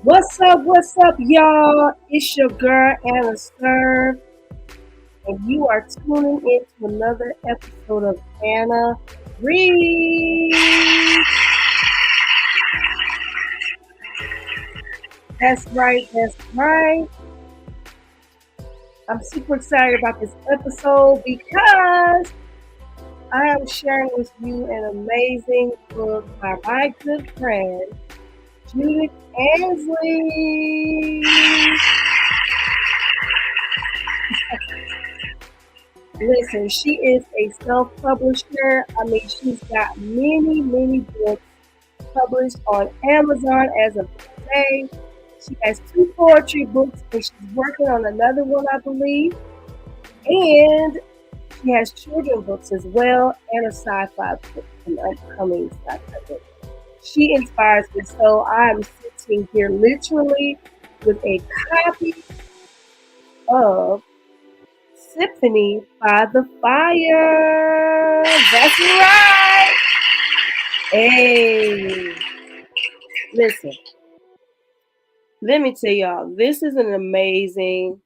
What's up, y'all? It's your girl, Anna Serve, and you are tuning into another episode of Anna Read. That's right. I'm super excited about this episode because I am sharing with you an amazing book by my good friend, Judith Ansley. Listen, she is a self-publisher. I mean, she's got many books published on Amazon as of today. She has two poetry books, and she's working on another one, I believe. And she has children books as well, and a sci-fi book, an upcoming sci-fi book. She inspires me, so I am sitting here literally with a copy of Symphony by the Fire. That's right. Hey, listen, let me tell y'all, this is an amazing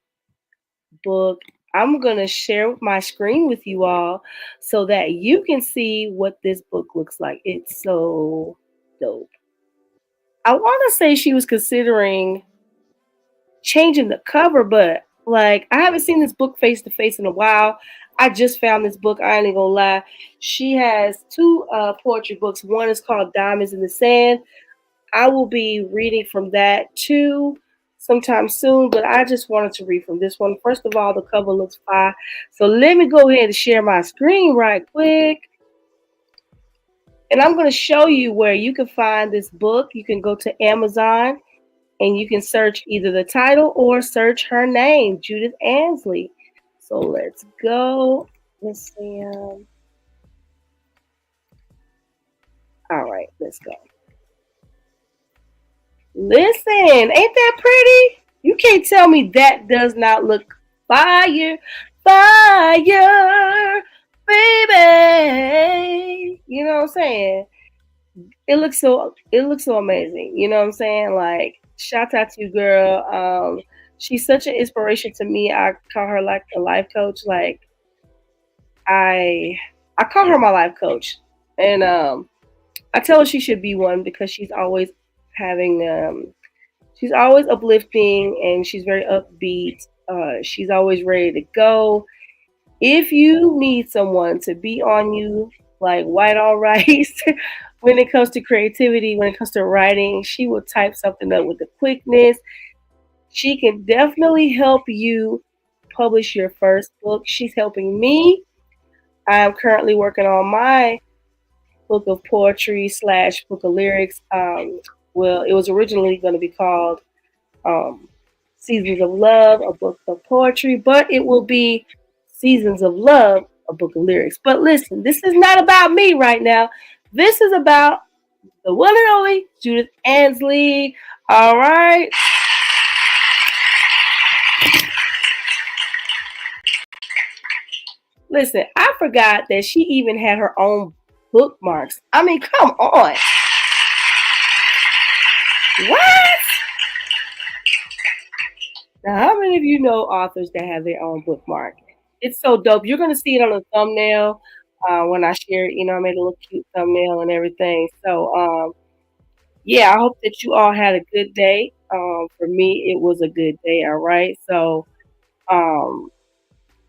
book. I'm going to share my screen with you all so that you can see what this book looks like. It's so dope. I want to say she was considering changing the cover, but like I haven't seen this book face to face in a while. I just found this book. I ain't gonna lie. She has two poetry books. One is called Diamonds in the Sand. I will be reading from that too sometime soon, but I just wanted to read from this one. First of all, the cover looks fine. So let me go ahead and share my screen right quick. And I'm going to show you where you can find this book. You can go to Amazon and you can search either the title or search her name, Judith Ansley. So let's go. Let's see. All right, let's go. Listen, ain't that pretty? You can't tell me that does not look fire, fire, baby. You know what I'm saying? It looks so amazing. You know what I'm saying? Like, shout out to you, girl. She's such an inspiration to me. I call her like a life coach. Like I I call her my life coach. And I tell her she should be one because she's always having she's always uplifting and she's very upbeat. She's always ready to go. If you need someone to be on you like white on rice when it comes to creativity, when it comes to writing, she will type something up with the quickness. She can definitely help you publish your first book. She's helping me. I'm currently working on my book of poetry slash book of lyrics. Well, it was originally going to be called um, Seasons of Love, a book of poetry, but it will be Seasons of Love, a book of lyrics. But listen, this is not about me right now. This is about the one and only Judith Ansley. All right. Listen, I forgot that she even had her own bookmarks. I mean, come on. What? Now, how many of you know authors that have their own bookmark? It's so dope. You're going to see it on the thumbnail when I share it. You know, I made a little cute thumbnail and everything. So, yeah, I hope that you all had a good day. For me, it was a good day. All right. So, um,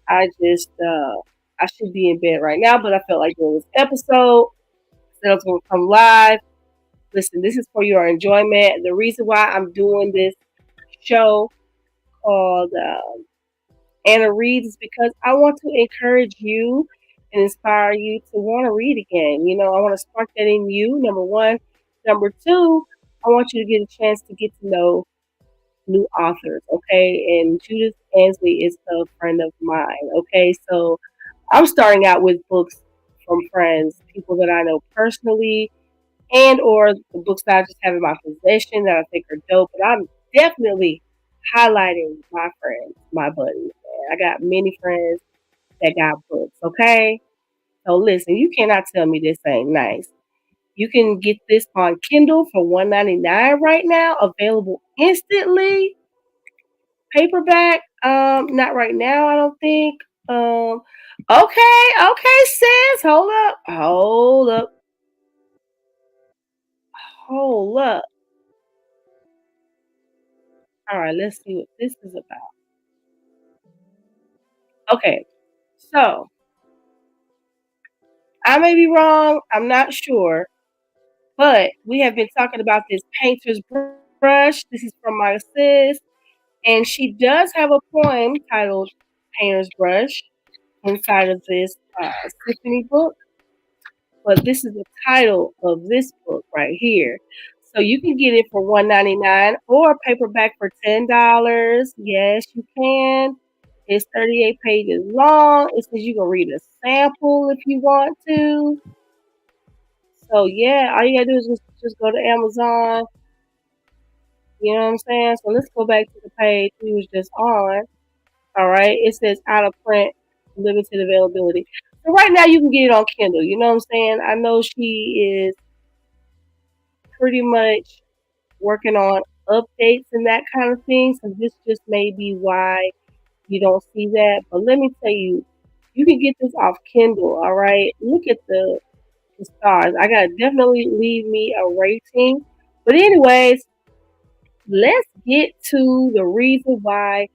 I just, I should be in bed right now, but I felt like doing this episode. Said I was going to come live. Listen, this is for your enjoyment. The reason why I'm doing this show called Anna Reads is because I want to encourage you and inspire you to want to read again. You know, I want to spark that in you, number one. Number two, I want you to get a chance to get to know new authors, okay? And Judith Ansley is a friend of mine, okay? So I'm starting out with books from friends, people that I know personally, and or the books that I just have in my possession that I think are dope. And I'm definitely highlighting my friends, my buddies. Man. I got many friends that got books, okay? So listen, you cannot tell me this ain't nice. You can get this on Kindle for $1.99 right now, available instantly. Paperback, not right now, I don't think. Um, okay, sis, hold up. All right, let's see what this is about. Okay, so I may be wrong, I'm not sure, but we have been talking about this painter's brush. This is from my sis, and she does have a poem titled Painter's Brush inside of this Symphony book. But this is the title of this book right here. So you can get it for $1.99 or paperback for $10. Yes, you can. It's 38 pages long. It says you can read a sample if you want to. So yeah, all you gotta do is just go to Amazon. You know what I'm saying? So let's go back to the page we was just on. All right. It says out of print, limited availability. So right now you can get it on Kindle. You know what I'm saying? I know she is pretty much working on updates and that kind of thing. So this just may be why you don't see that. But let me tell you, you can get this off Kindle. All right. Look at the stars. I gotta definitely leave me a rating. But anyways, let's get to the reason why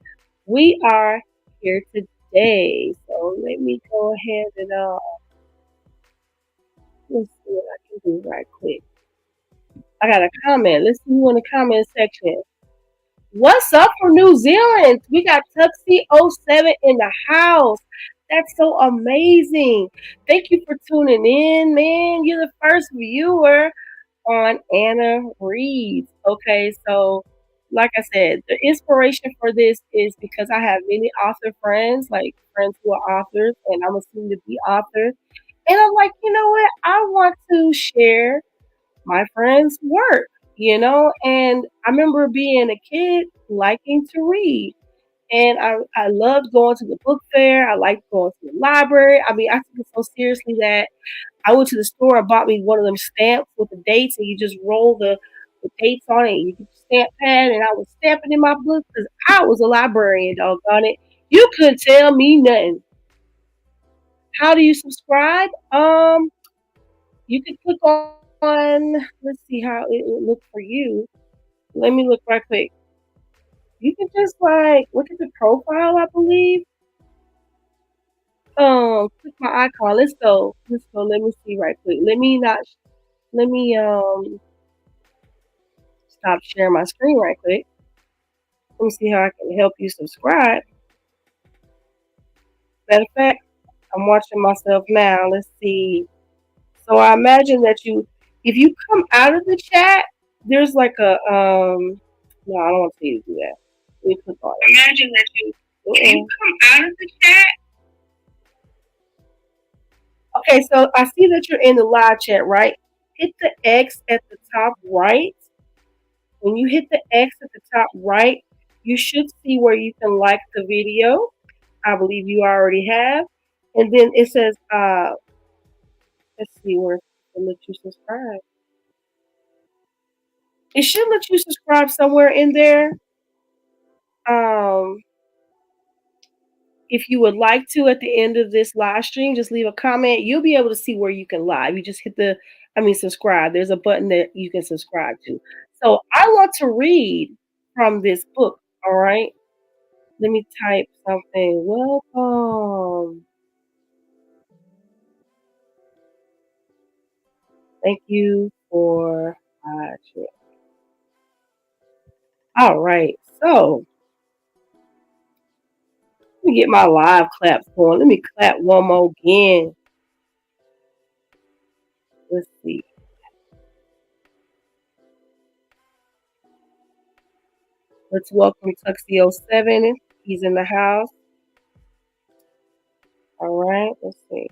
we are here today. So let me go ahead and let's see what I can do right quick. I got a comment. Let's see who in the comment section. What's up from New Zealand? We got Tuxie07 in the house. That's so amazing. Thank you for tuning in, man. You're the first viewer on Anna Reads. Okay, so like I said, the inspiration for this is because I have many author friends, like friends who are authors, and I'm a soon to be author. And I'm like, you know what? I want to share my friends' work, and I remember being a kid liking to read. And I loved going to the book fair. I liked going to the library. I mean, I took it so seriously that I went to the store and bought me one of them stamps with the dates, and you just roll the dates on it. And you get the stamp pad, and I was stamping in my book because I was a librarian, doggone it. You couldn't tell me nothing. How do you subscribe? You can click on, let's see how it would look for you. Let me look right quick. You can just like look at the profile, I believe. Click my icon. Let's go. Let's go. Let me see right quick. Let me stop sharing my screen right quick. Let me see how I can help you subscribe. Matter of fact, I'm watching myself now. Let's see. So I imagine that if you come out of the chat, there's like a no, I don't want to see you do that. Let me click on it. Imagine that if you come out of the chat. Okay, so I see that you're in the live chat, right? Hit the X at the top right. When you hit the X at the top right, you should see where you can like the video. I believe you already have. And then it says, let's see where it let you subscribe. It should let you subscribe somewhere in there. Um, if you would like to, at the end of this live stream, just leave a comment. You'll be able to see where you can live. You just hit subscribe. There's a button that you can subscribe to. So I want to read from this book. All right. Let me type something. Welcome. Thank you for watching. All right. So let me get my live claps going. Let me clap one more again. Let's see. Let's welcome Tuxie07. He's in the house. All right. Let's see.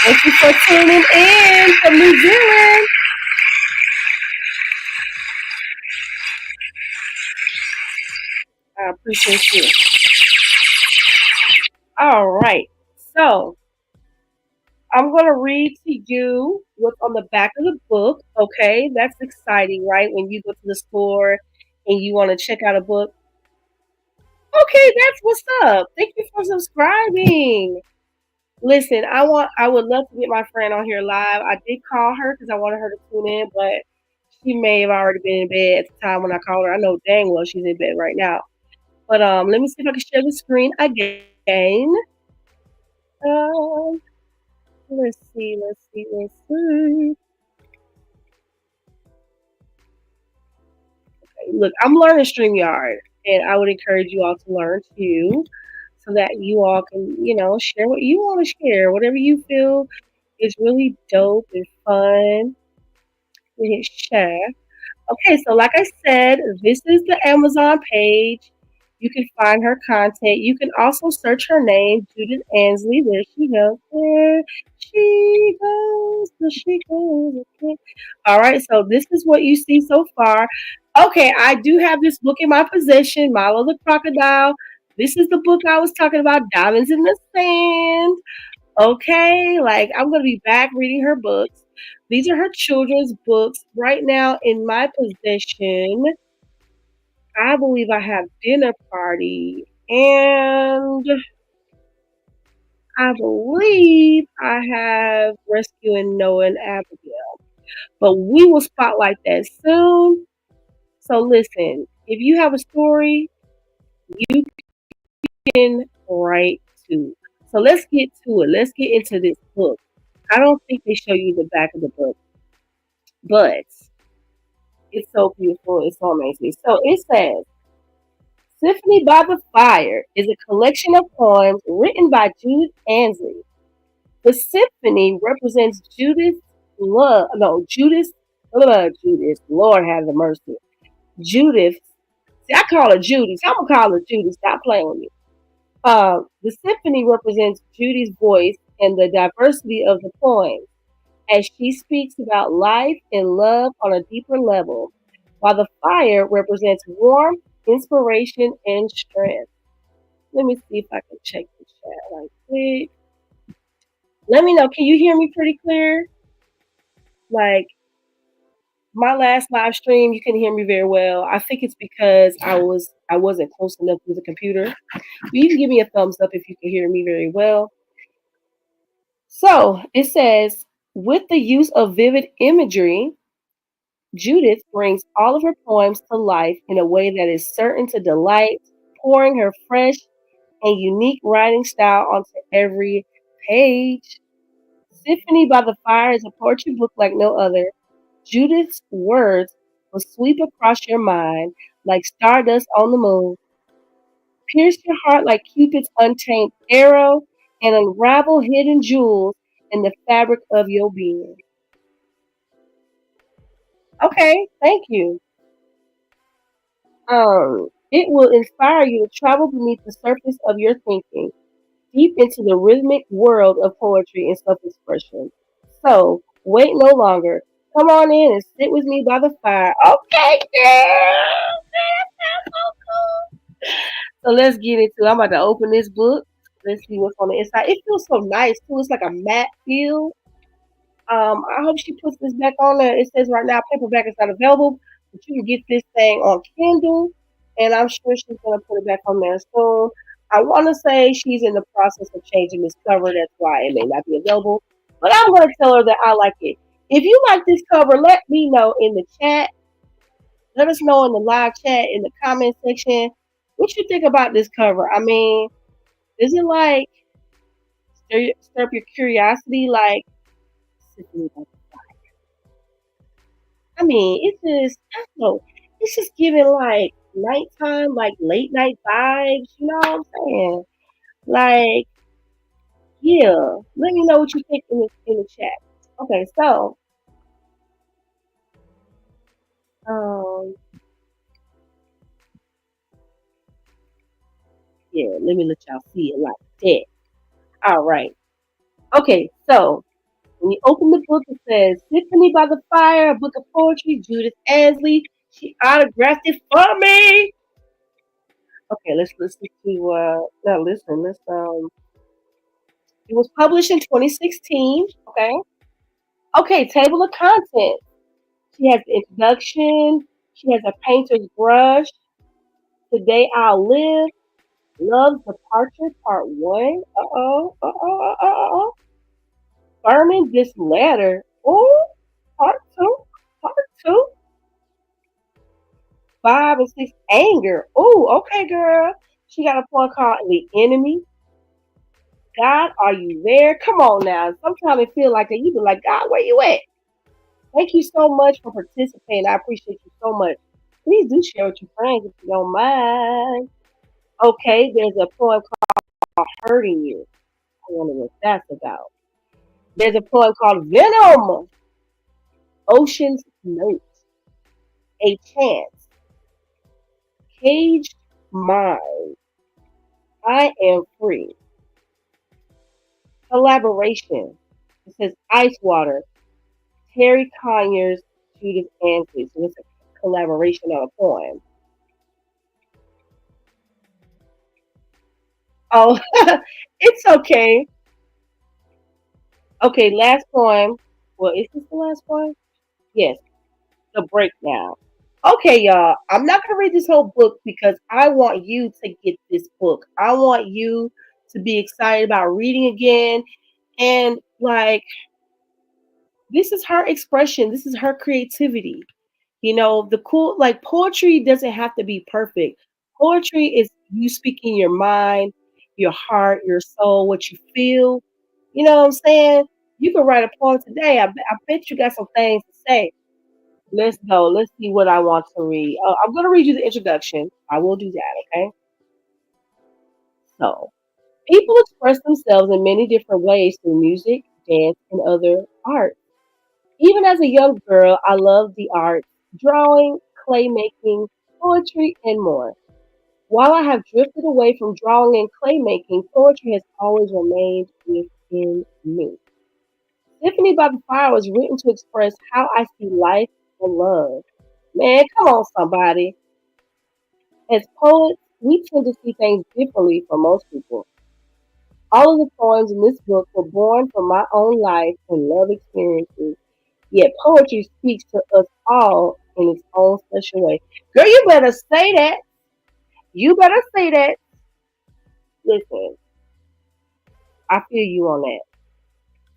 Thank you for tuning in from New Zealand. I appreciate you. All right. So I'm going to read to you what's on the back of the book. Okay, that's exciting, right? When you go to the store and you want to check out a book. Okay, that's what's up. Thank you for subscribing. Listen, I would love to get my friend on here live. I did call her because I wanted her to tune in, but she may have already been in bed at the time when I called her. I know dang well she's in bed right now. But let me see if I can share the screen again. Um, let's see. Look, I'm learning StreamYard, and I would encourage you all to learn too, so that you all can, share what you want to share, whatever you feel is really dope and fun. You hit share. Okay, so like I said, this is the Amazon page. You can find her content. You can also search her name, Judith Ansley. There she goes. There she goes. There she goes. Okay. All right, so this is what you see so far. Okay, I do have this book in my possession, Milo the Crocodile. This is the book I was talking about, Diamonds in the Sand. Okay, like I'm gonna be back reading her books. These are her children's books. Right now in my possession, I believe I have Dinner Party and I believe I have Rescuing Noah and Abigail. But we will spotlight that soon. So listen, if you have a story, you can write too. So let's get to it. Let's get into this book. I don't think they show you the back of the book, but it's so beautiful. It's so amazing. So it says, Symphony by the Fire is a collection of poems written by Judith Ansley. The symphony represents Judith's love. No, Judith. Lord have the mercy. Judith. See, I call her Judy. So I'm gonna call her Judy. Stop playing with me. The symphony represents Judy's voice and the diversity of the poems, as she speaks about life and love on a deeper level, while the fire represents warmth, inspiration, and strength. Let me see if I can check the chat right quick. Let me know. Can you hear me pretty clear? Like my last live stream, you can hear me very well. I think it's because I wasn't close enough to the computer. But you can give me a thumbs up if you can hear me very well. So it says, with the use of vivid imagery, Judith brings all of her poems to life in a way that is certain to delight, pouring her fresh and unique writing style onto every page. Symphony by the Fire is a poetry book like no other. Judith's words will sweep across your mind like stardust on the moon, pierce your heart like Cupid's untamed arrow, and unravel hidden jewels in the fabric of your being. Okay, thank you. It will inspire you to travel beneath the surface of your thinking, deep into the rhythmic world of poetry and self expression. So, wait no longer. Come on in and sit with me by the fire. Okay, girl. That's so cool. So, let's get into it. I'm about to open this book. Let's see what's on the inside. It feels so nice, too. It's like a matte feel. I hope she puts this back on there. It says right now paperback is not available, but you can get this thing on Kindle, and I'm sure she's gonna put it back on there soon. I want to say she's in the process of changing this cover. That's why it may not be available, but I'm gonna tell her that I like it. If you like this cover, let me know in the chat. Let us know in the live chat in the comment section what you think about this cover. I mean, is it like stir up your curiosity? Like, I mean, it's just, I don't know, it's just giving like nighttime, like late night vibes. You know what I'm saying? Like, yeah. Let me know what you think in the chat. Okay, so, um, yeah, let me let y'all see it like that. All right. Okay, so when you open the book, it says Symphony by the Fire, a book of poetry, Judith Ansley. She autographed it for me. Okay, let's listen to, not listen, let's, It was published in 2016. Okay. Okay, table of contents. She has the introduction. She has a painter's brush. Today I'll live. Love's Departure, Part 1. Uh-oh. Uh-oh. Uh-oh. Furman, this letter. Oh, Part 2. Part 2. 5 and 6, anger. Oh, okay, girl. She got a poem called The Enemy. God, are you there? Come on now. Sometimes it feel like that. You be like, God, where you at? Thank you so much for participating. I appreciate you so much. Please do share with your friends if you don't mind. Okay, there's a poem called Hurting You. I wonder what that's about. There's a poem called Venom. Ocean's Note. A Chance. Caged Mind. I Am Free. Collaboration. It says Ice Water. Terry Conyers, Judith Ansley. So it's a collaboration on a poem. Oh, it's okay. Okay, last poem. Well, is this the last poem? Yes, the breakdown. Okay, y'all. I'm not gonna read this whole book because I want you to get this book. I want you to be excited about reading again. And like, this is her expression. This is her creativity. The cool, like, poetry doesn't have to be perfect. Poetry is you speaking your mind, your heart, your soul, what you feel. You know what I'm saying? You can write a poem today. I bet you got some things to say. Let's go. Let's see what I want to read. I'm going to read you the introduction. I will do that, okay? So, people express themselves in many different ways through music, dance, and other art. Even as a young girl, I loved the arts, drawing, clay making, poetry, and more. While I have drifted away from drawing and clay making, poetry has always remained within me. Symphony by the Fire was written to express how I see life and love. Man, come on, somebody. As poets, we tend to see things differently from most people. All of the poems in this book were born from my own life and love experiences. Yet poetry speaks to us all in its own special way. Girl, you better say that. You better say that. Listen, I feel you on that.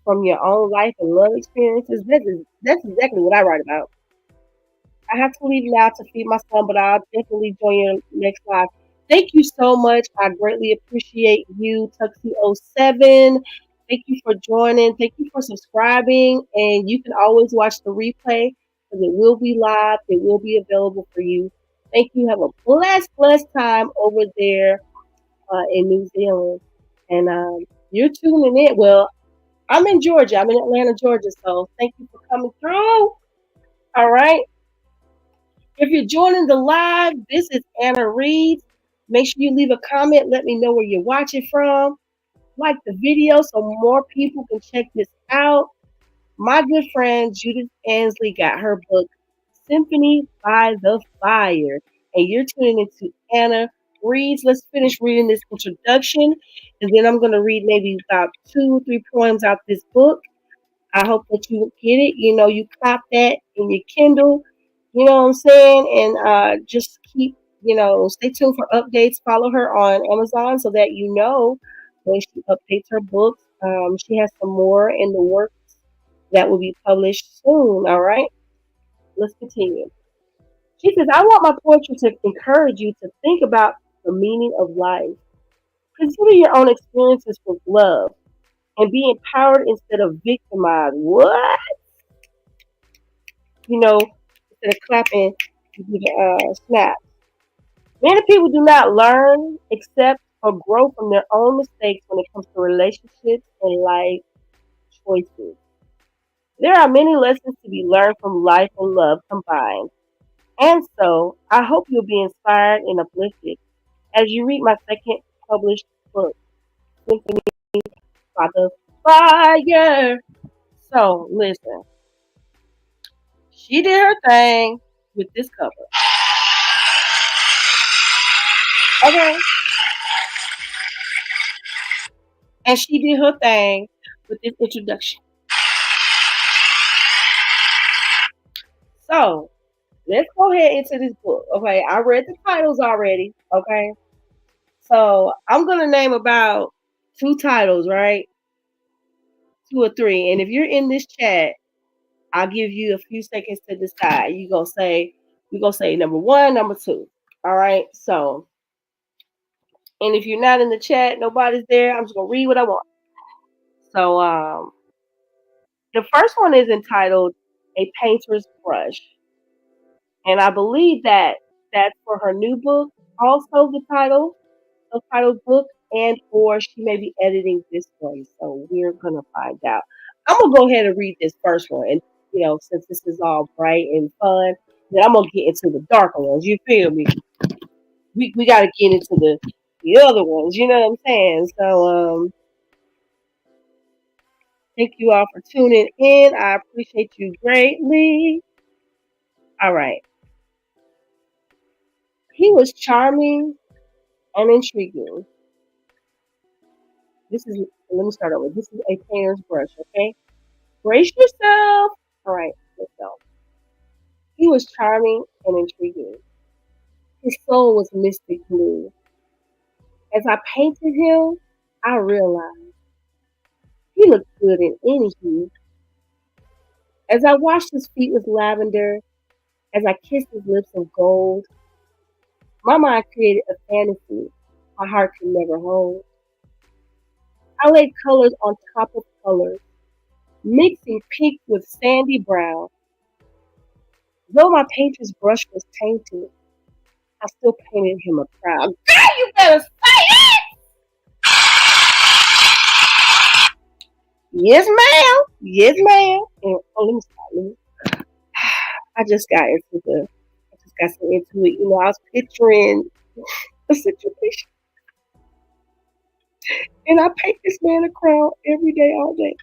From your own life and love experiences, that's exactly what I write about. I have to leave now to feed my son, but I'll definitely join you next live. Thank you so much. I greatly appreciate you, Tuxie07. Thank you for joining. Thank you for subscribing. And you can always watch the replay because it will be live. It will be available for you. Thank you. Have a blessed time over there in New Zealand. And you're tuning in. Well, I'm in Georgia. I'm in Atlanta, Georgia. So thank you for coming through. All right. If you're joining the live, this is Anna Reed. Make sure you leave a comment. Let me know where you're watching from. Like the video so more people can check this out. My good friend Judith Ansley got her book, Symphony by the Fire. And you're tuning into Anna Reads. Let's finish reading this introduction. And then I'm going to read maybe about 2 or 3 poems out this book. I hope that you get it. You cop that in your Kindle. You know what I'm saying? And just keep, stay tuned for updates. Follow her on Amazon so that you know when she updates her books. She has some more in the works that will be published soon. All right, let's continue. She says, I want my poetry to encourage you to think about the meaning of life. Consider your own experiences with love and be empowered instead of victimized. What? Instead of clapping, you do the snap. Many people do not learn, accept, or grow from their own mistakes when it comes to relationships and life choices. There are many lessons to be learned from life and love combined. And so, I hope you'll be inspired and uplifted as you read my second published book, Symphony by the Fire. So, listen, she did her thing with this cover. Okay. And she did her thing with this introduction. So let's go ahead into this book. Okay, I read the titles already. Okay, so I'm gonna name about two titles, right? Two or three. And if you're in this chat, I'll give you a few seconds to decide. You gonna say number one, number two. All right. So, and if you're not in the chat, nobody's there. I'm just gonna read what I want. So, the first one is entitled "A Painter's Brush," and I believe that that's for her new book. Also, the title book, and or she may be editing this one. So we're gonna find out. I'm gonna go ahead and read this first one, and since this is all bright and fun, then I'm gonna get into the darker ones. You feel me? We gotta get into the other ones. You know what I'm saying? So thank you all for tuning in. I appreciate you greatly. All right. He was charming and intriguing. This is Let me start over. This is a painter's brush, okay? Brace yourself. All right, let's go. He was charming and intriguing. His soul was mystic blue. As I painted him, I realized he looked good in any hue. As I washed his feet with lavender, as I kissed his lips of gold, my mind created a fantasy my heart could never hold. I laid colors on top of colors, mixing pink with sandy brown. Though my painter's brush was tainted, I still painted him a crown. Girl, you better say it! Yes, ma'am. Yes, ma'am. And, let me stop. I just got into I just got so into it. I was picturing a situation, and I paint this man a crown every day, all day.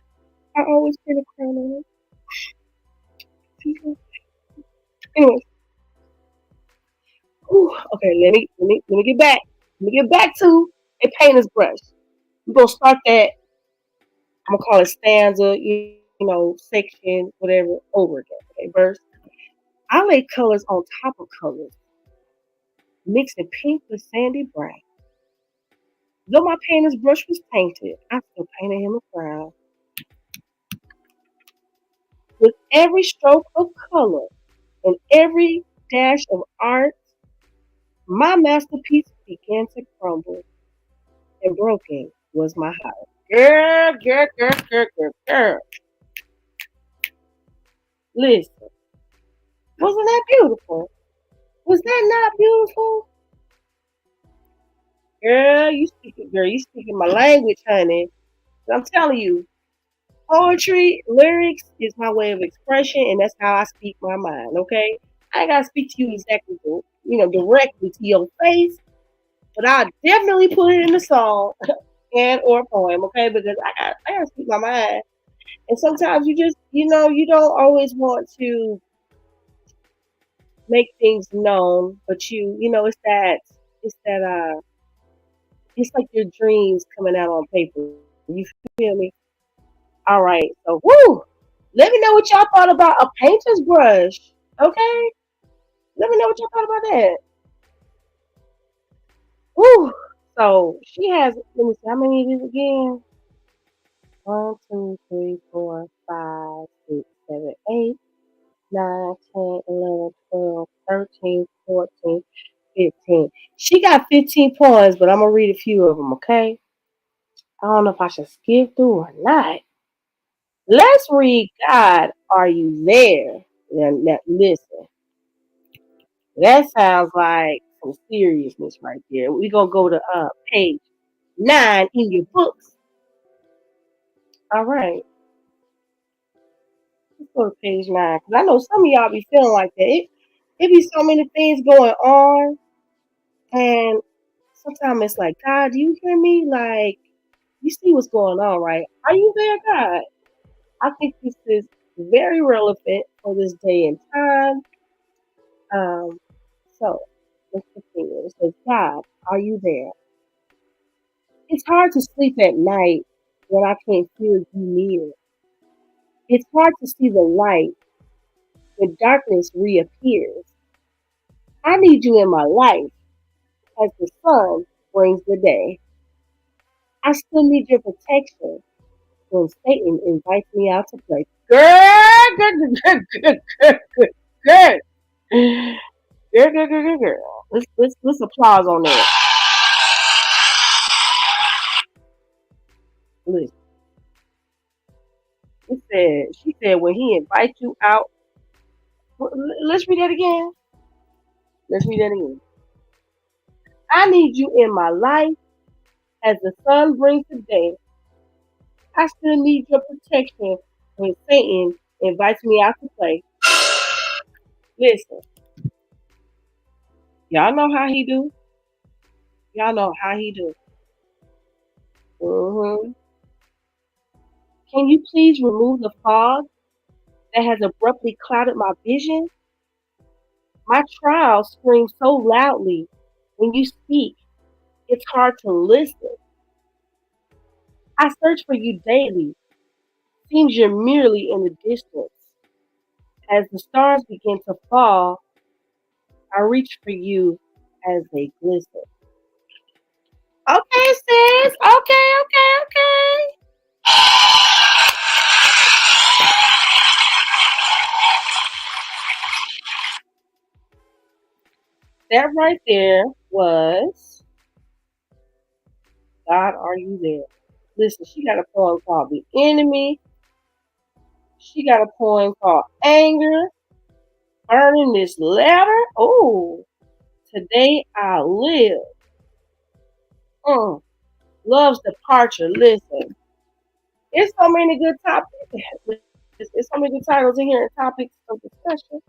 I always paint a crown on him. Anyways, okay. Let me get back. Let me get back to a painter's brush. We're gonna start that. I'm gonna call it stanza. Section, whatever, over again. Okay, verse. I lay colors on top of colors, mixing pink with sandy brown. Though my painter's brush was tainted, I still painted him a crown. With every stroke of color and every dash of art, my masterpiece began to crumble, and broken was my heart. Girl, girl, girl, girl, girl, girl. Listen, wasn't that beautiful? Was that not beautiful? Girl, you speaking my language, honey. I'm telling you, poetry, lyrics is my way of expression, and that's how I speak my mind. Okay, I ain't gotta speak to you exactly, directly to your face, but I definitely put it in a song and or a poem. Okay, because I gotta speak my mind, and sometimes you just, you don't always want to make things known, but it's that it's like your dreams coming out on paper. You feel me? All right, so woo. Let me know what y'all thought about a painter's brush. Okay? Let me know what y'all thought about that. Woo! So she has, let me see, how many is it again? 1, 2, 3, 4, 5, 6, 7, 8, 9, 10, 11, 12, 13, 14, 15. She got 15 poems, but I'm going to read a few of them, okay? I don't know if I should skip through or not. Let's read God, Are You There? Now, listen. That sounds like some seriousness right there. We're going to go to page 9 in your books. All right. Let's go to page 9. Because I know some of y'all be feeling like that. It be so many things going on. And sometimes it's like, God, do you hear me? Like, you see what's going on, right? Are you there, God? I think this is very relevant for this day and time. Um, so, let's continue. It says, God, are you there? It's hard to sleep at night when I can't feel you near. It's hard to see the light when darkness reappears. I need you in my life as the sun brings the day. I still need your protection when Satan invites me out to play. Girl, girl, girl, girl, girl, girl, girl, girl, girl, girl, girl. Let's applause on that. Listen, she said when he invites you out. Let's read that again. Let's read that again. I need you in my life as the sun brings the day. I still need your protection when Satan invites me out to play. Listen, y'all know how he do. Y'all know how he do. hmm Can you please remove the fog that has abruptly clouded my vision? My trial screams so loudly when you speak, it's hard to listen. I search for you daily. Seems you're merely in the distance. As the stars begin to fall, I reach for you as they glisten. Okay, sis. Okay, okay, okay. That right there was God, Are You There? Listen, she got a poem called The Enemy. She got a poem called Anger. Burning This Letter. Oh, Today I Live. Mm. Love's Departure. Listen, it's so many good topics. There's so many good titles in here and topics of discussion.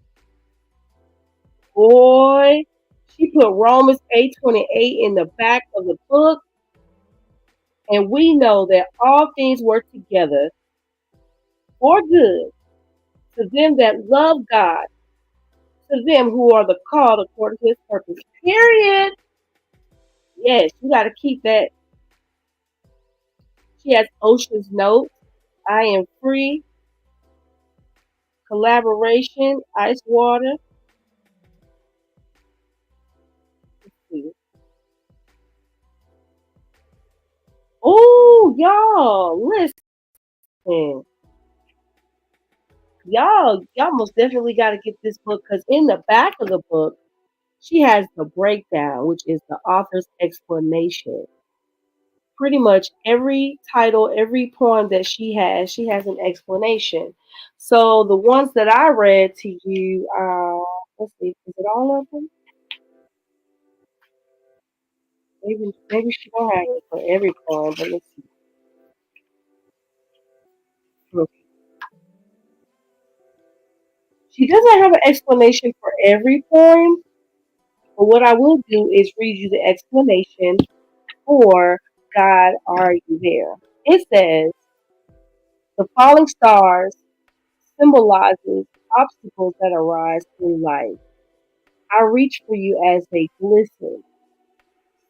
Boy, she put Romans 8:28 in the back of the book, and we know that all things work together for good to them that love God, to them who are the called according to his purpose. Period. Yes, you got to keep that. She has Ocean's Note, I Am Free, Collaboration, Ice Water. Oh, y'all, listen. Y'all most definitely got to get this book because in the back of the book, she has the breakdown, which is the author's explanation. Pretty much every title, every poem that she has an explanation. So the ones that I read to you, let's see, is it all of them? Maybe she don't have it for every poem, but let's see. She doesn't have an explanation for every poem, but what I will do is read you the explanation for God, Are You There? It says, the falling stars symbolizes obstacles that arise through life. I reach for you as they glisten,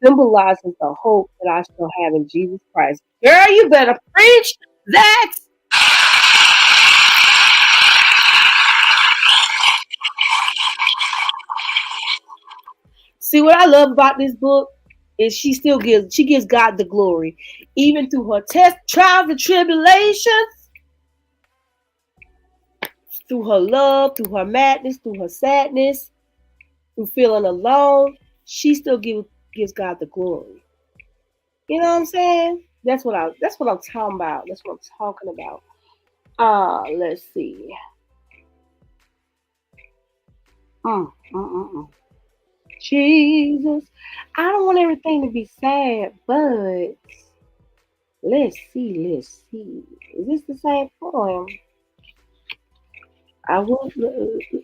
symbolizes the hope that I still have in Jesus Christ. Girl, you better preach that. See what I love about this book is she gives God the glory, even through her test, trials, and tribulations, through her love, through her madness, through her sadness, through feeling alone. She still gives God the glory. You know what I'm saying? That's what I'm talking about. That's what I'm talking about. Let's see. Mm, mm, mm, mm. Jesus, I don't want everything to be sad, but let's see. Is this the same poem? I will.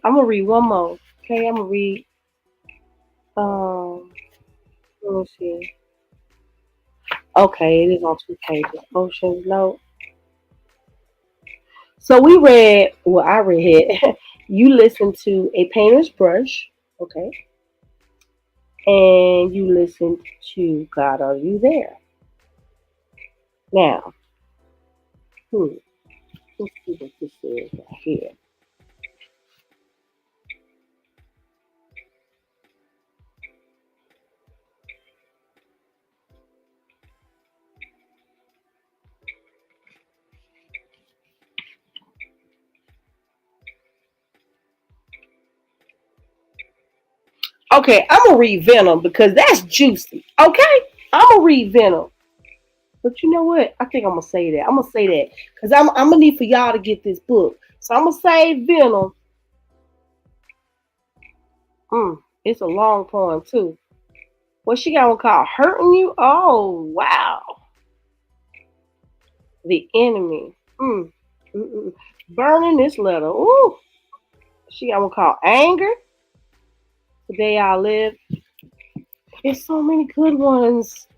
I'm gonna read one more. Okay, I'm gonna read. Um, let me see. Okay, it is on 2 pages. Ocean's Note. So we read. Well, I read. You listened to A Painter's Brush. Okay, and you listened to God, Are You There? Now, Hmm. Let's see what this is right here. Okay, I'm gonna read Venom because that's juicy. Okay, I'm gonna read Venom. But you know what? I think I'm gonna say that. I'm gonna say that because I'm gonna need for y'all to get this book. So I'm gonna say Venom. It's a long poem too. What she got one called "Hurting You"? Oh wow, the enemy. Mm. Burning this letter. Ooh, she got one called "Anger." The day I live. There's so many good ones.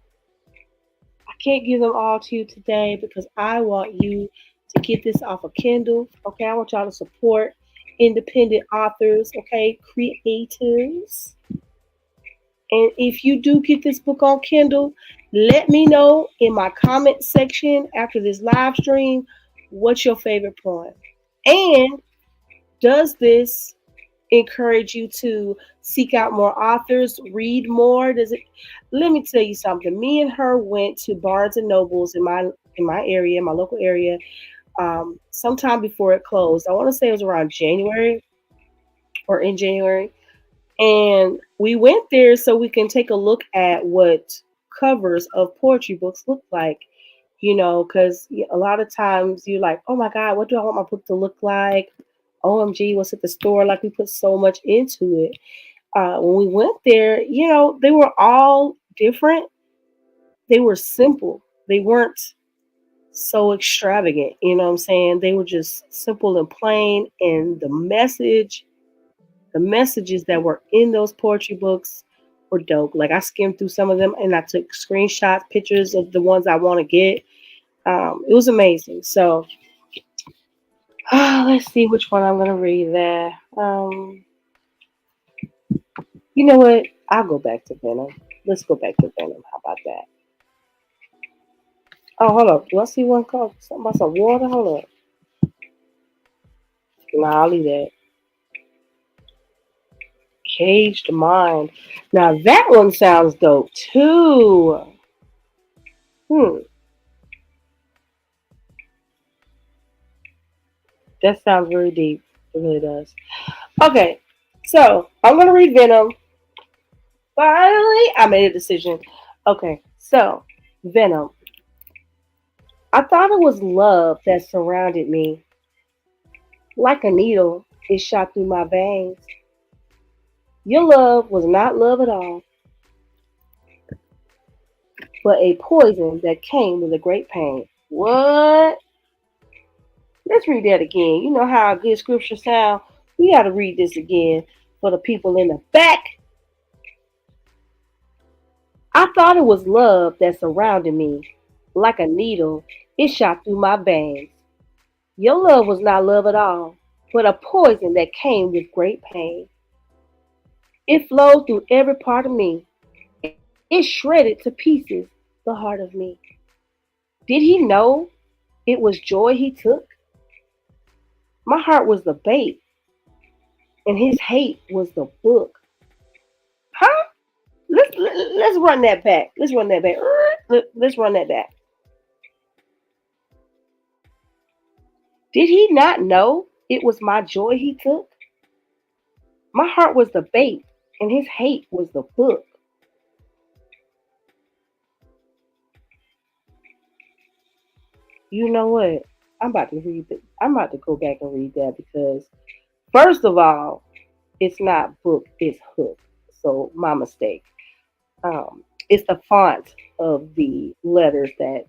I can't give them all to you today because I want you to get this off of Kindle. Okay, I want y'all to support independent authors. Okay, creators. And if you do get this book on Kindle, let me know in my comment section after this live stream what's your favorite poem. And does this encourage you to seek out more authors, read more? Does it? Let me tell you something. Me and her went to Barnes and Nobles in my area, my local area, sometime before it closed. I want to say it was around January or in January. And we went there so we can take a look at what covers of poetry books look like, because a lot of times you're like, oh my God, what do I want my book to look like? OMG, what's at the store? Like we put so much into it. When we went there, they were all different. They were simple. They weren't so extravagant. You know what I'm saying? They were just simple and plain. And the messages that were in those poetry books were dope. Like I skimmed through some of them and I took screenshots, pictures of the ones I want to get. It was amazing. So let's see which one I'm gonna read there. You know what? I'll go back to Venom. Let's go back to Venom. How about that? Oh, hold up. Do I see one called something about some water? Hold up. Nah, I'll leave that. Caged Mind. Now that one sounds dope too. Hmm. That sounds very deep. It really does. Okay. So I'm gonna read Venom. Finally, I made a decision. Okay. So Venom. I thought it was love that surrounded me. Like a needle, it shot through my veins. Your love was not love at all, but a poison that came with a great pain. What? Let's read that again. You know how a good scripture sound? We got to read this again for the people in the back. I thought it was love that surrounded me. Like a needle, it shot through my veins. Your love was not love at all, but a poison that came with great pain. It flowed through every part of me. It shredded to pieces the heart of me. Did he know it was joy he took? My heart was the bait, and his hate was the book. Huh? Let's run that back. Let's run that back. Let's run that back. Did he not know it was my joy he took? My heart was the bait, and his hate was the book. You know what? I'm about to read it. I'm about to go back and read that because first of all, it's not book, it's hook. So my mistake. It's the font of the letters that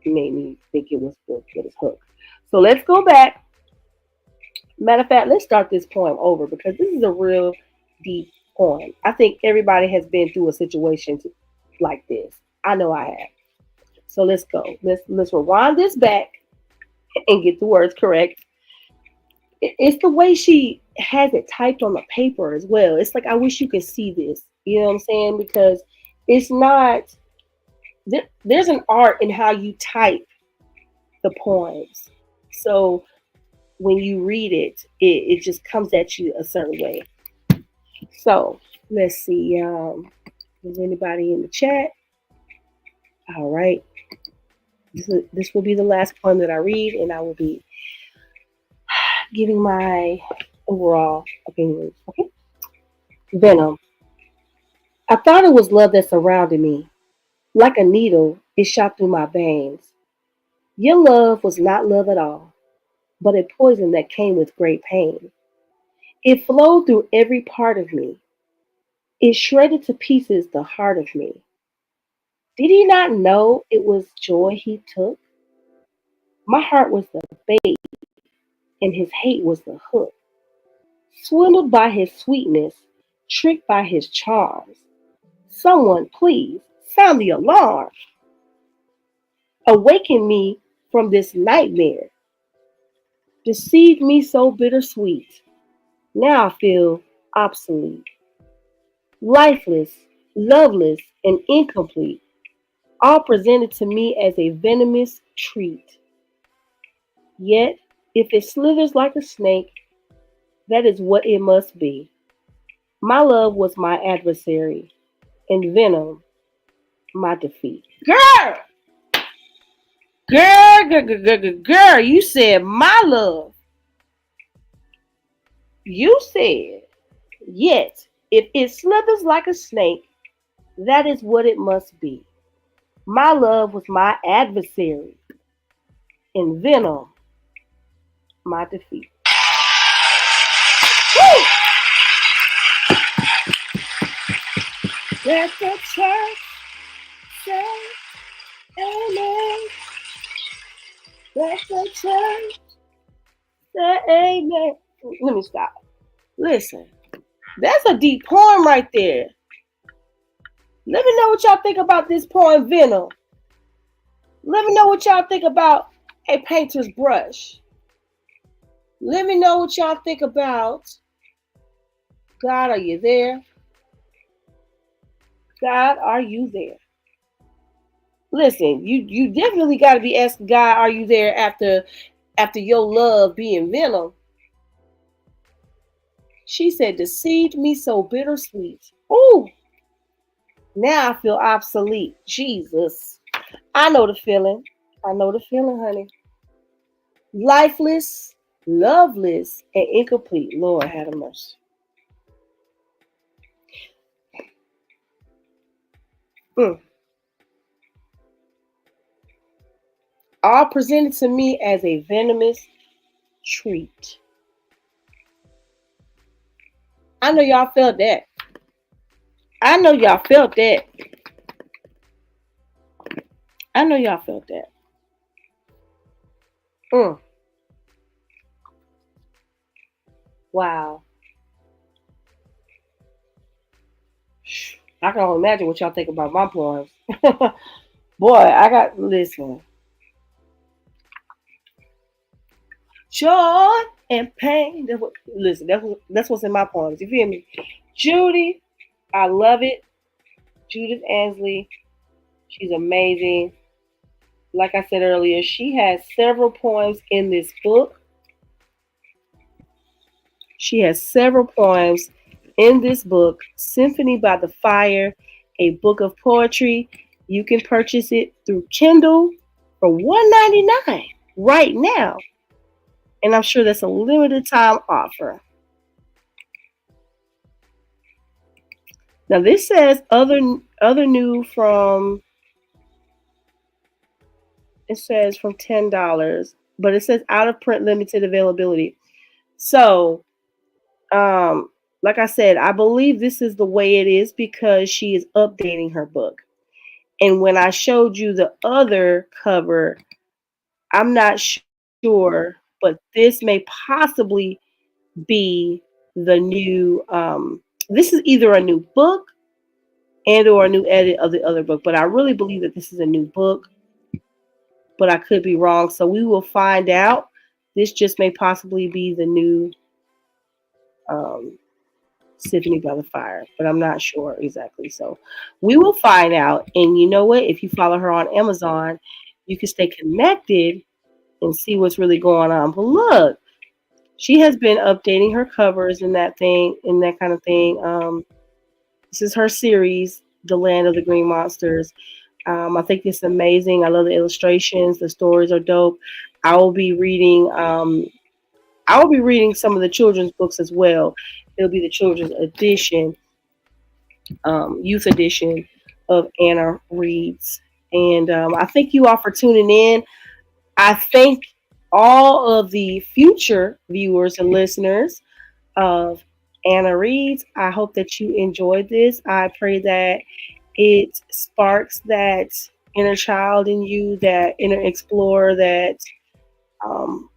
made me think it was book, but it's hook. So let's go back. Matter of fact, let's start this poem over because this is a real deep poem. I think everybody has been through a situation like this. I know I have. So let's go. Let's rewind this back and get the words correct. It's the way she has it typed on the paper as well. It's like I wish you could see this. You know what I'm saying? Because it's not. There's an art in how you type the poems. So when you read it, it just comes at you a certain way. So let's see. Is anybody in the chat? All right. This will be the last poem that I read, and I will be giving my overall opinions. Okay. Venom. I thought it was love that surrounded me. Like a needle, it shot through my veins. Your love was not love at all, but a poison that came with great pain. It flowed through every part of me. It shredded to pieces the heart of me. Did he not know it was joy he took? My heart was the bait, and his hate was the hook. Swindled by his sweetness, tricked by his charms. Someone, please, sound the alarm. Awaken me from this nightmare. Deceived me so bittersweet. Now I feel obsolete. Lifeless, loveless, and incomplete. All presented to me as a venomous treat. Yet, if it slithers like a snake, that is what it must be. My love was my adversary, and venom my defeat. Girl! Girl, you said my love. You said, yet, if it slithers like a snake, that is what it must be. My love was my adversary, and venom my defeat. Woo! Let the church say amen. Let the church say amen. Let me stop. Listen, that's a deep poem right there. Let me know what y'all think about this poem, Venom. Let me know what y'all think about A Painter's Brush. Let me know what y'all think about God, Are You There? God, are you there? Listen, you definitely got to be asking God, are you there after your love being venom? She said, deceived me so bittersweet. Ooh, now I feel obsolete. Jesus, I know the feeling. I know the feeling, honey. Lifeless, loveless, and incomplete. Lord have mercy. Mm. All presented to me as a venomous treat. I know y'all felt that. I know y'all felt that. I know y'all felt that. Mm. Wow. I can only imagine what y'all think about my poems. Boy, I got listen. Joy and pain. Listen, that's what's in my poems. You feel me? Judy, I love it. Judith Ansley, she's amazing. Like I said earlier, she has several poems in this book. She has several poems in this book, Symphony by the Fire, a book of poetry. You can purchase it through Kindle for $1.99 right now. And I'm sure that's a limited time offer. Now this says other new from, it says from $10, but it says out of print limited availability. So like I said, I believe this is the way it is because she is updating her book. And when I showed you the other cover, I'm not sure, but this may possibly be the new this is either a new book and or a new edit of the other book, but I really believe that this is a new book, but I could be wrong, so we will find out. This just may possibly be the new Symphony by the Fire, but I'm not sure exactly, so we will find out. And you know what, if you follow her on Amazon, you can stay connected and see what's really going on. But look, she has been updating her covers and that thing and that kind of thing. This is her series, The Land of the Green Monsters. I think it's amazing. I love the illustrations. The stories are dope. I will be reading. I will be reading some of the children's books as well. It'll be the children's edition, youth edition of Anna Reads. And I thank you all for tuning in. I thank all of the future viewers and listeners of Anna Reads. I hope that you enjoyed this. I pray that it sparks that inner child in you, that inner explorer, um,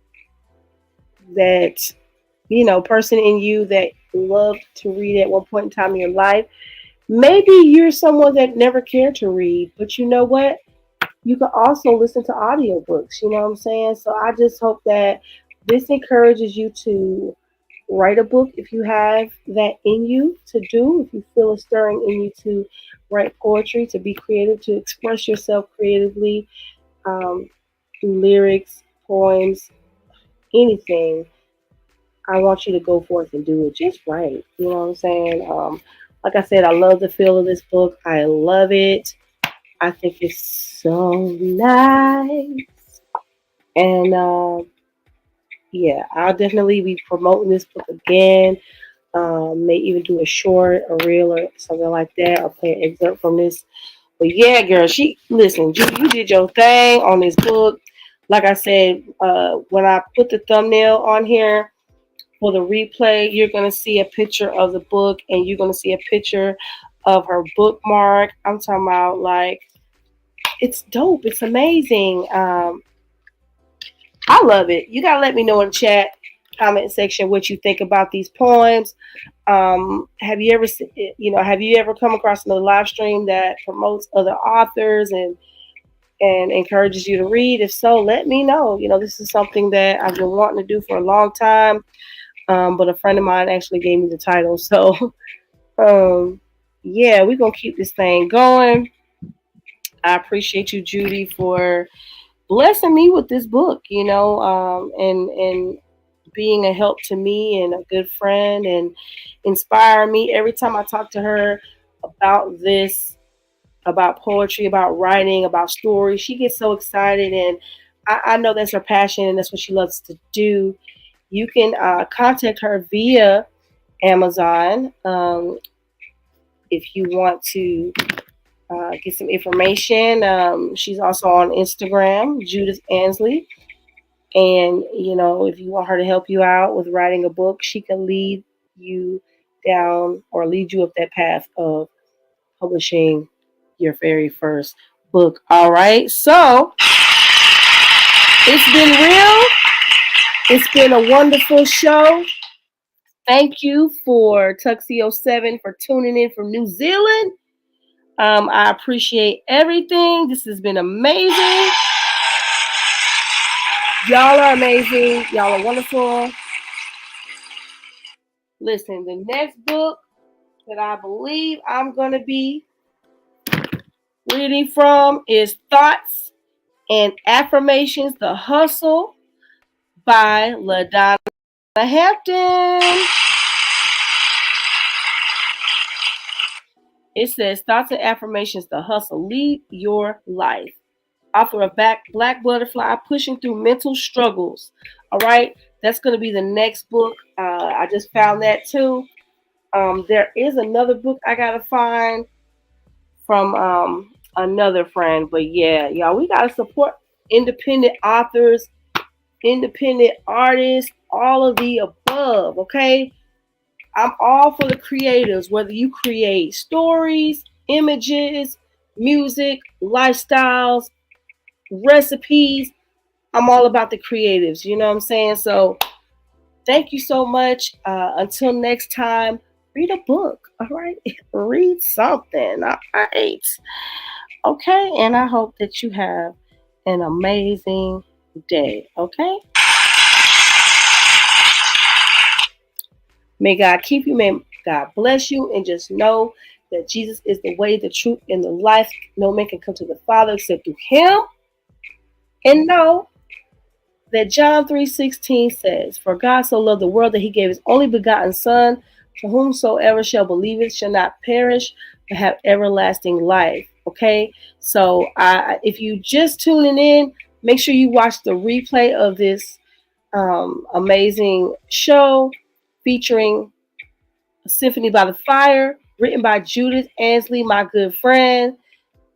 that person in you that loved to read at one point in time in your life. Maybe you're someone that never cared to read, but you know what? You can also listen to audiobooks, you know what I'm saying? So I just hope that this encourages you to write a book if you have that in you to do, if you feel a stirring in you to write poetry, to be creative, to express yourself creatively, um, through lyrics, poems, anything. I want you to go forth and do it just right. You know what I'm saying? Like I said, I love the feel of this book. I love it. I think it's so nice. And yeah, I'll definitely be promoting this book again. May even do a short, a reel, or something like that. I'll play an excerpt from this. But yeah, girl, you did your thing on this book. Like I said, when I put the thumbnail on here for the replay, you're gonna see a picture of the book, and you're gonna see a picture of her bookmark. I'm talking about like it's dope. It's amazing. I love it. You gotta let me know in the chat comment section what you think about these poems. Have you ever come across another live stream that promotes other authors and encourages you to read? If so, let me know. This is something that I've been wanting to do for a long time. But a friend of mine actually gave me the title. So yeah, we're gonna keep this thing going. I appreciate you, Judy, for blessing me with this book, and being a help to me and a good friend and inspire me every time I talk to her about this, about poetry, about writing, about stories. She gets so excited, and I know that's her passion and that's what she loves to do. You can contact her via Amazon if you want to get some information. She's also on Instagram, Judith Ansley. And, if you want her to help you out with writing a book, she can lead you down or lead you up that path of publishing your very first book. All right. So it's been real. It's been a wonderful show. Thank you for Tuxedo 7 for tuning in from New Zealand. I appreciate everything. This has been amazing. Y'all are amazing. Y'all are wonderful. Listen, the next book that I believe I'm going to be reading from is Thoughts and Affirmations, The Hustle by LaDonna Hampton. It says, Thoughts and Affirmations, The Hustle, Lead Your Life. Author of Black Butterfly, Pushing Through Mental Struggles. All right, that's going to be the next book. I just found that too. There is another book I got to find from another friend. But yeah, y'all, we got to support independent authors, independent artists, all of the above, okay? I'm all for the creatives, whether you create stories, images, music, lifestyles, recipes. I'm all about the creatives, you know what I'm saying? So thank you so much. Until next time, read a book, all right? Read something, all right? Okay, and I hope that you have an amazing day, okay? May God keep you, may God bless you, and just know that Jesus is the way, the truth, and the life. No man can come to the Father except through him. And know that John 3:16 says, "For God so loved the world that he gave his only begotten Son, for whomsoever shall believe it shall not perish, but have everlasting life." Okay, so if you just tuning in, make sure you watch the replay of this amazing show featuring Symphony by the Fire, written by Judith Ansley, my good friend.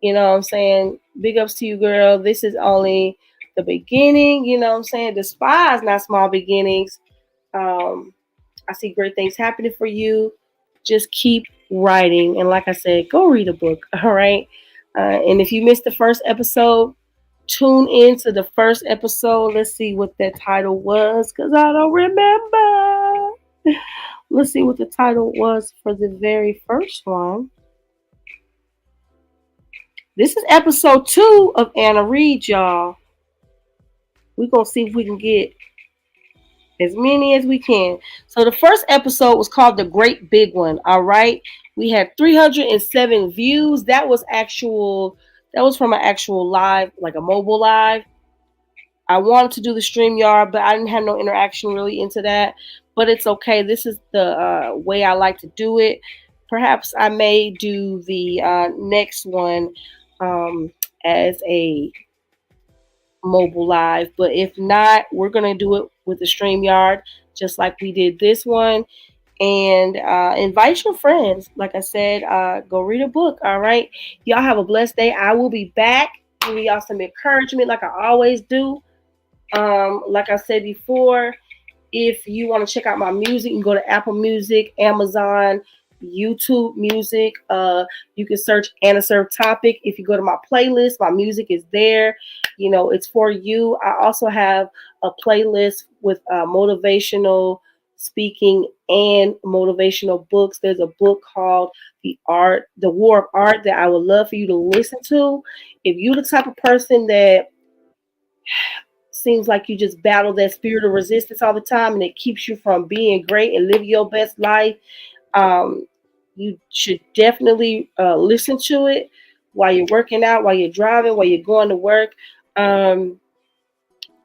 You know what I'm saying? Big ups to you, girl. This is only the beginning. You know what I'm saying? Despise not small beginnings. Um, I see great things happening for you. Just keep writing. And like I said, go read a book. All right. And if you missed the first episode, tune in to the first episode. Let's see what that title was because I don't remember. Let's see what the title was for the very first one. This is episode 2 of Anna Reed, y'all. We're going to see if we can get as many as we can. So the first episode was called The Great Big One, all right? We had 307 views. That was from an actual live, like a mobile live. I wanted to do the StreamYard, but I didn't have no interaction really into that. But it's okay. This is the way I like to do it. Perhaps I may do the next one as a mobile live, but if not, we're gonna do it with the StreamYard, just like we did this one. And invite your friends. Like I said, go read a book. All right, y'all have a blessed day. I will be back giving y'all some encouragement, like I always do. Like I said before, if you want to check out my music, you can go to Apple Music, Amazon, YouTube Music. You can search Anna Serve Topic. If you go to my playlist, my music is there. You know, it's for you. I also have a playlist with motivational speaking and motivational books. There's a book called The War of Art that I would love for you to listen to. If you're the type of person that seems like you just battle that spirit of resistance all the time and it keeps you from being great and living your best life, you should definitely listen to it while you're working out, while you're driving, while you're going to work.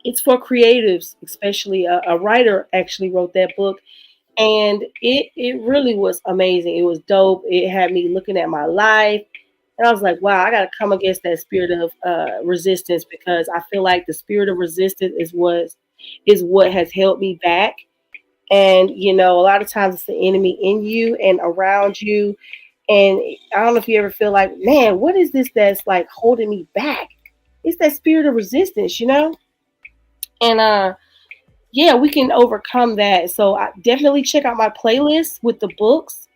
It's for creatives, especially a writer actually wrote that book, and it really was amazing. It was dope. It had me looking at my life. And I was like, wow, I got to come against that spirit of resistance because I feel like the spirit of resistance is what has held me back. And, you know, a lot of times it's the enemy in you and around you. And I don't know if you ever feel like, man, what is this that's like holding me back? It's that spirit of resistance, you know? And yeah, we can overcome that. So I definitely check out my playlist with the books.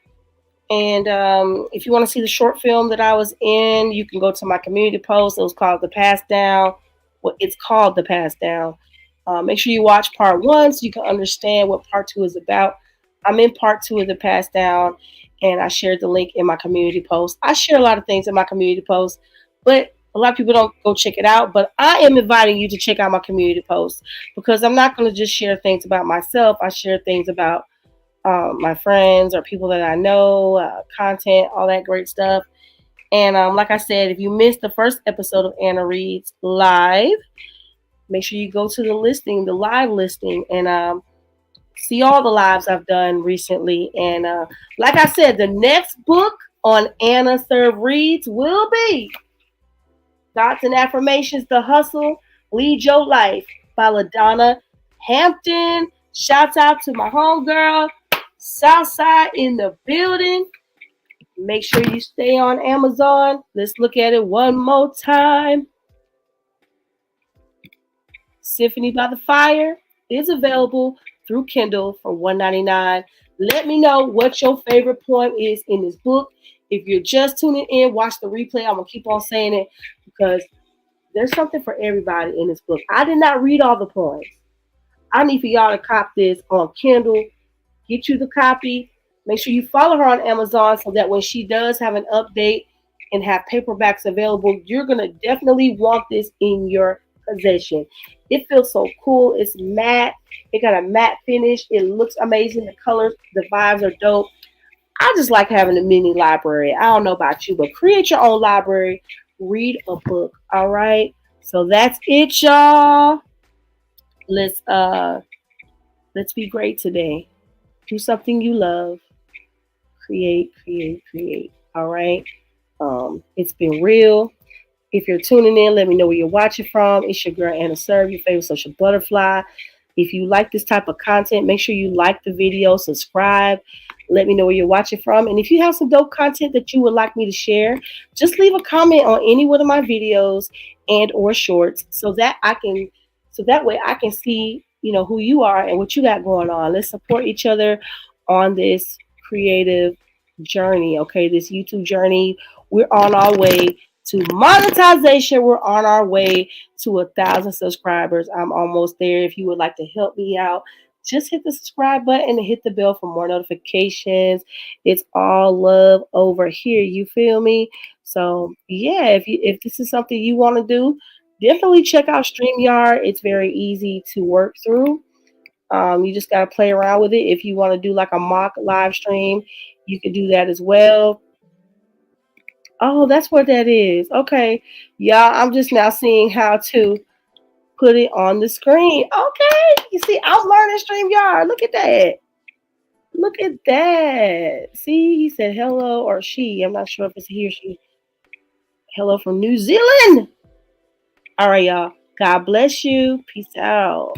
And if you want to see the short film that I was in, you can go to my community post. It was called The Pass Down. Well, it's called The Pass Down. Make sure you watch part 1 so you can understand what part 2 is about. I'm in part 2 of The Pass Down, and I shared the link in my community post. I share a lot of things in my community post, but a lot of people don't go check it out. But I am inviting you to check out my community post because I'm not going to just share things about myself. I share things about my friends or people that I know, content, all that great stuff. And like I said, if you missed the first episode of Anna Reads Live, make sure you go to the live listing, and see all the lives I've done recently. And like I said, the next book on Anna Serve Reads will be Thoughts and Affirmations, The Hustle, Lead Your Life by LaDonna Hampton. Shouts out to my homegirl, Southside in the building. Make sure you stay on Amazon. Let's look at it one more time. Symphony by the Fire is available through Kindle for $1.99. Let me know what your favorite poem is in this book. If you're just tuning in, watch the replay. I'm going to keep on saying it because there's something for everybody in this book. I did not read all the poems. I need for y'all to cop this on Kindle. Get you the copy. Make sure you follow her on Amazon so that when she does have an update and have paperbacks available, you're going to definitely want this in your possession. It feels so cool. It's matte. It got a matte finish. It looks amazing. The colors, the vibes are dope. I just like having a mini library. I don't know about you, but create your own library. Read a book. All right. So that's it, y'all. Let's uh let's be great today. Do something you love. Create, create, create. All right. It's been real. If you're tuning in, let me know where you're watching from. It's your girl Anna Serve, your favorite social butterfly. If you like this type of content, make sure you like the video, subscribe. Let me know where you're watching from. And if you have some dope content that you would like me to share, just leave a comment on any one of my videos and or shorts so that way I can see, who you are and what you got going on. Let's support each other on this creative journey, okay? This YouTube journey. We're on our way to monetization. We're on our way to 1,000 subscribers. I'm almost there. If you would like to help me out, just hit the subscribe button and hit the bell for more notifications. It's all love over here. You feel me? So yeah, if this is something you want to do, definitely check out StreamYard. It's very easy to work through. You just got to play around with it. If you want to do like a mock live stream, you can do that as well. Oh, that's what that is. Okay. Y'all, I'm just now seeing how to put it on the screen. Okay. You see, I'm learning StreamYard. Look at that. Look at that. See, he said hello or she. I'm not sure if it's he or she. Hello from New Zealand. All right, y'all. God bless you. Peace out.